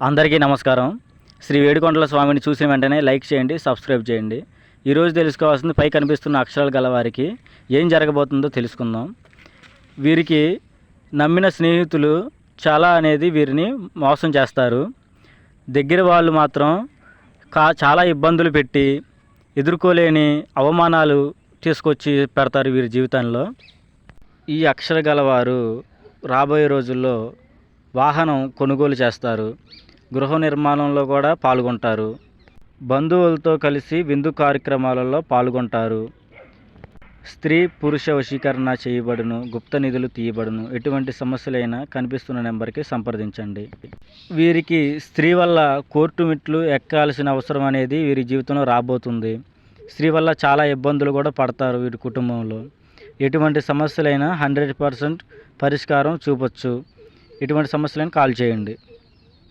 అందరికీ నమస్కారం. శ్రీ వేడుకొండల స్వామిని చూసిన వెంటనే లైక్ చేయండి, సబ్స్క్రైబ్ చేయండి. ఈరోజు తెలుసుకోవాల్సింది పై కనిపిస్తున్న అక్షరాలు గల వారికి ఏం జరగబోతుందో తెలుసుకుందాం. వీరికి నమ్మిన స్నేహితులు చాలా అనేది వీరిని మోసం చేస్తారు. దగ్గర వాళ్ళు మాత్రం చాలా ఇబ్బందులు పెట్టి ఎదుర్కోలేని అవమానాలు తీసుకొచ్చి పెడతారు వీరి జీవితంలో. ఈ అక్షర గలవారు రాబోయే రోజుల్లో వాహనం కొనుగోలు చేస్తారు, గృహ నిర్మాణంలో కూడా పాల్గొంటారు, బంధువులతో కలిసి విందు కార్యక్రమాలలో పాల్గొంటారు, స్త్రీ పురుష వశీకరణ చేయబడును, గుప్త నిధులు తీయబడును. ఎటువంటి సమస్యలైనా కనిపిస్తున్న నెంబర్కి సంప్రదించండి. వీరికి స్త్రీ వల్ల కోర్టు మెట్లు ఎక్కాల్సిన అవసరం అనేది వీరి జీవితంలో రాబోతుంది. స్త్రీ వల్ల చాలా ఇబ్బందులు కూడా పడతారు వీరి కుటుంబంలో. ఎటువంటి సమస్యలైనా 100% పరిష్కారం చూపొచ్చు. ఎటువంటి సమస్యలైనా కాల్ చేయండి.